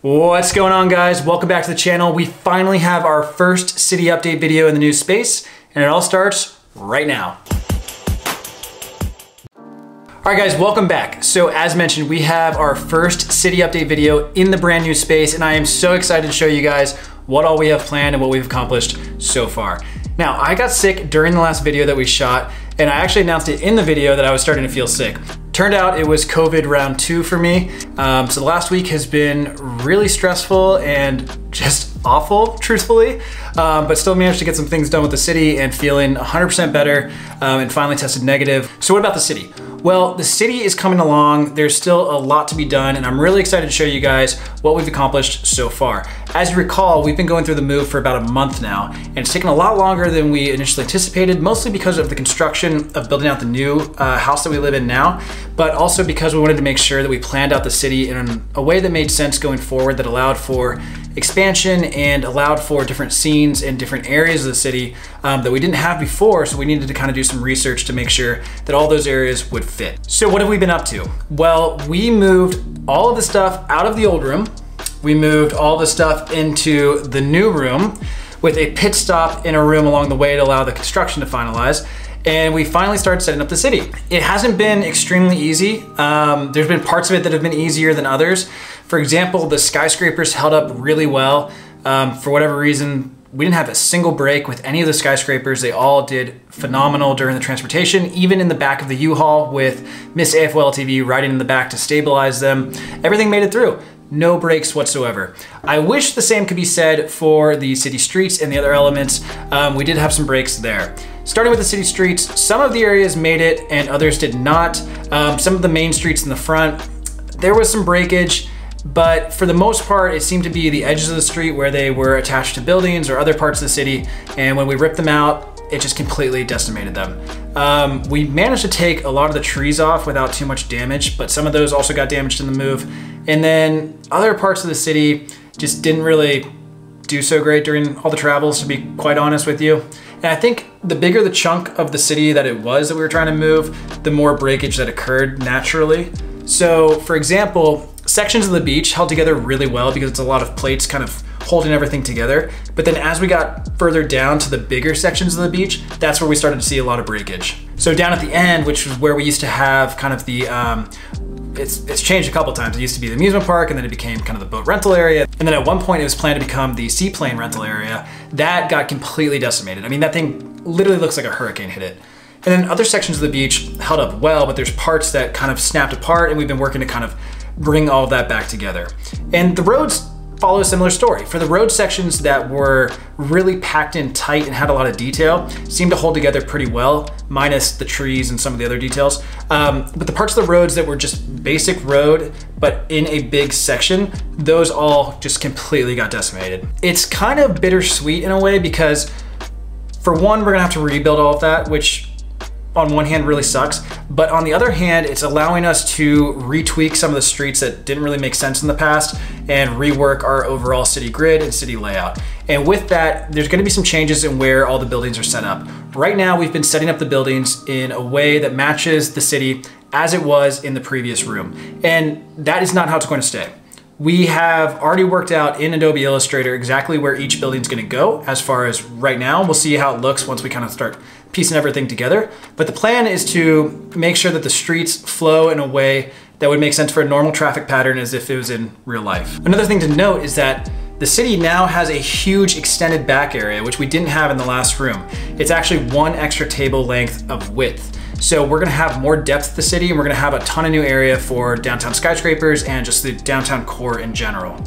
What's going on, guys? Welcome back to the channel. We finally have our first city update video in the new space, and it all starts right now. All right, guys, welcome back. So as mentioned, we have our first city update video in the brand new space, and I am so excited to show you guys what all we have planned and what we've accomplished so far. Now, I got sick during the last video that we shot, and I actually announced it in the video that I was starting to feel sick. Turned out it was COVID round 2 for me. So the last week has been really stressful and just awful, truthfully, but still managed to get some things done with the city and feeling 100% better and finally tested negative. So what about the city? Well, the city is coming along. There's still a lot to be done, and I'm really excited to show you guys what we've accomplished so far. As you recall, we've been going through the move for about a month now, and it's taken a lot longer than we initially anticipated, mostly because of the construction of building out the new house that we live in now, but also because we wanted to make sure that we planned out the city in a way that made sense going forward, that allowed for expansion and allowed for different scenes and different areas of the city that we didn't have before. So we needed to kind of do some research to make sure that all those areas would fit. So what have we been up to? Well, we moved all of the stuff out of the old room. We moved all the stuff into the new room with a pit stop in a room along the way to allow the construction to finalize. And we finally started setting up the city. It hasn't been extremely easy. There's been parts of it that have been easier than others. For example, the skyscrapers held up really well. For whatever reason, we didn't have a single break with any of the skyscrapers. They all did phenomenal during the transportation, even in the back of the U-Haul with Miss AFOL TV riding in the back to stabilize them. Everything made it through. No breaks whatsoever. I wish the same could be said for the city streets and the other elements. We did have some breaks there. Starting with the city streets, some of the areas made it and others did not. Some of the main streets in the front, there was some breakage, but for the most part, it seemed to be the edges of the street where they were attached to buildings or other parts of the city. And when we ripped them out, it just completely decimated them. We managed to take a lot of the trees off without too much damage, but some of those also got damaged in the move. And then other parts of the city just didn't really do so great during all the travels, to be quite honest with you. And I think the bigger the chunk of the city that it was that we were trying to move, the more breakage that occurred naturally. So for example, sections of the beach held together really well because it's a lot of plates kind of holding everything together. But then as we got further down to the bigger sections of the beach, that's where we started to see a lot of breakage. So down at the end, which was where we used to have kind of the, it's changed a couple times. It used to be the amusement park, and then it became kind of the boat rental area. And then at one point it was planned to become the seaplane rental area. That got completely decimated. I mean, that thing literally looks like a hurricane hit it. And then other sections of the beach held up well, but there's parts that kind of snapped apart, and we've been working to kind of bring all of that back together. And the roads follow a similar story. For the road sections that were really packed in tight and had a lot of detail, seemed to hold together pretty well, minus the trees and some of the other details. But the parts of the roads that were just basic road, but in a big section, those all just completely got decimated. It's kind of bittersweet in a way because for one, we're gonna have to rebuild all of that, which on one hand really sucks, but on the other hand, it's allowing us to retweak some of the streets that didn't really make sense in the past and rework our overall city grid and city layout. And with that, there's gonna be some changes in where all the buildings are set up. Right now, we've been setting up the buildings in a way that matches the city as it was in the previous room. And that is not how it's going to stay. We have already worked out in Adobe Illustrator exactly where each building's gonna go as far as right now. We'll see how it looks once we kind of start piecing everything together. But the plan is to make sure that the streets flow in a way that would make sense for a normal traffic pattern as if it was in real life. Another thing to note is that the city now has a huge extended back area, which we didn't have in the last room. It's actually one extra table length of width. So we're gonna have more depth to the city, and we're gonna have a ton of new area for downtown skyscrapers and just the downtown core in general.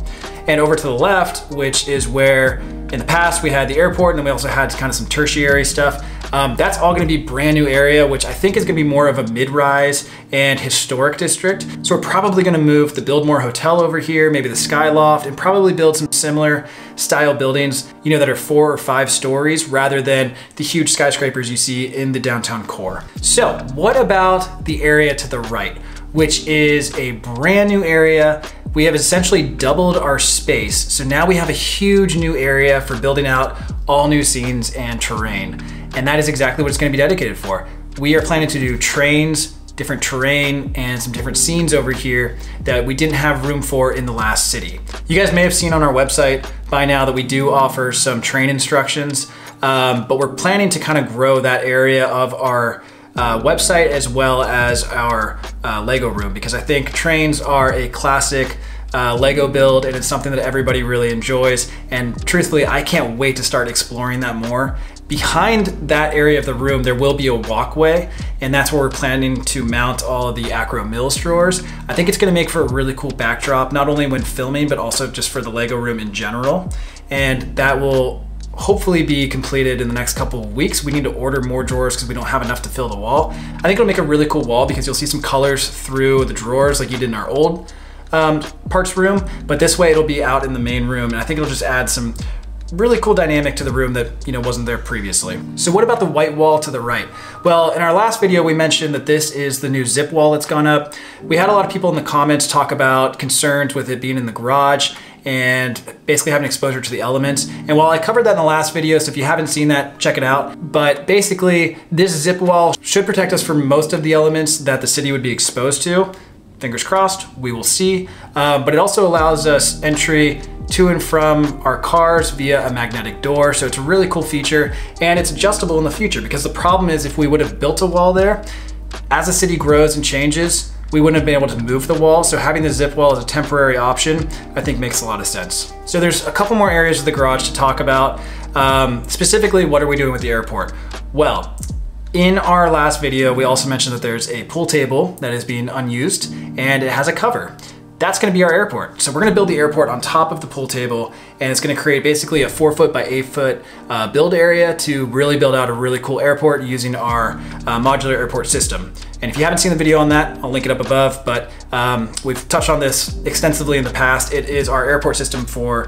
And over to the left, which is where in the past we had the airport, and then we also had kind of some tertiary stuff. That's all gonna be brand new area, which I think is gonna be more of a mid-rise and historic district. So we're probably gonna move the Buildmore Hotel over here, maybe the Skyloft, and probably build some similar style buildings, you know, that are 4 or 5 stories rather than the huge skyscrapers you see in the downtown core. So what about the area to the right, which is a brand new area? We have essentially doubled our space. So now we have a huge new area for building out all new scenes and terrain. And that is exactly what it's gonna be dedicated for. We are planning to do trains, different terrain and some different scenes over here that we didn't have room for in the last city. You guys may have seen on our website by now that we do offer some train instructions, but we're planning to kind of grow that area of our website as well as our Lego room, because I think trains are a classic Lego build, and it's something that everybody really enjoys. And truthfully, I can't wait to start exploring that more. Behind that area of the room, there will be a walkway, and that's where we're planning to mount all of the Acro Mills drawers. I think it's gonna make for a really cool backdrop, not only when filming, but also just for the Lego room in general. And that will hopefully be completed in the next couple of weeks. We need to order more drawers because we don't have enough to fill the wall. I think it'll make a really cool wall because you'll see some colors through the drawers like you did in our old parts room, but this way it'll be out in the main room, and I think it'll just add some really cool dynamic to the room that wasn't there previously. So what about the white wall to the right? Well, in our last video, we mentioned that this is the new ZipWall that's gone up. We had a lot of people in the comments talk about concerns with it being in the garage and basically having exposure to the elements. And while I covered that in the last video, so if you haven't seen that, check it out. But basically, this ZipWall should protect us from most of the elements that the city would be exposed to. Fingers crossed, we will see. But it also allows us entry to and from our cars via a magnetic door. So it's a really cool feature, and it's adjustable in the future, because the problem is if we would have built a wall there, as the city grows and changes, we wouldn't have been able to move the wall. So having the ZipWall as a temporary option, I think makes a lot of sense. So there's a couple more areas of the garage to talk about. Specifically, what are we doing with the airport? Well, in our last video, we also mentioned that there's a pool table that is being unused and it has a cover. That's gonna be our airport. So we're gonna build the airport on top of the pool table, and it's gonna create basically a 4 foot by 8 foot build area to really build out a really cool airport using our modular airport system. And if you haven't seen the video on that, I'll link it up above, but we've touched on this extensively in the past. It is our airport system for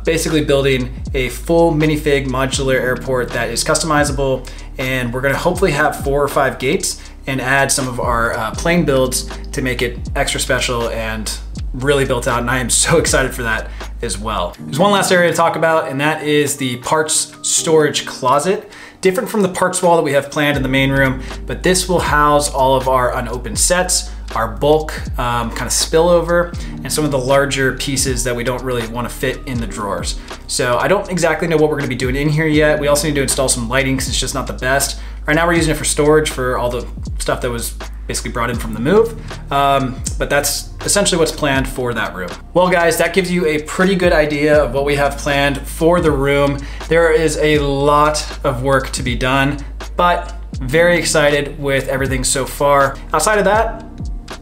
basically building a full minifig modular airport that is customizable, and we're gonna hopefully have 4 or 5 gates and add some of our plane builds to make it extra special and really built out, and I am so excited for that as well. There's one last area to talk about, and that is the parts storage closet. Different from the parts wall that we have planned in the main room, but this will house all of our unopened sets, our bulk kind of spillover, and some of the larger pieces that we don't really want to fit in the drawers. So I don't exactly know what we're gonna be doing in here yet. We also need to install some lighting because it's just not the best. Right now we're using it for storage for all the stuff that was basically brought in from the move, but that's essentially what's planned for that room. Well guys, that gives you a pretty good idea of what we have planned for the room. There is a lot of work to be done, but very excited with everything so far. Outside of that,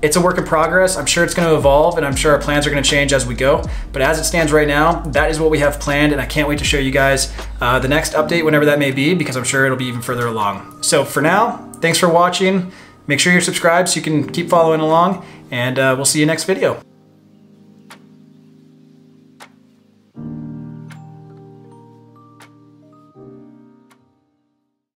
it's a work in progress. I'm sure it's gonna evolve, and I'm sure our plans are gonna change as we go. But as it stands right now, that is what we have planned, and I can't wait to show you guys the next update, whenever that may be, because I'm sure it'll be even further along. So for now, thanks for watching. Make sure you're subscribed so you can keep following along, and we'll see you next video.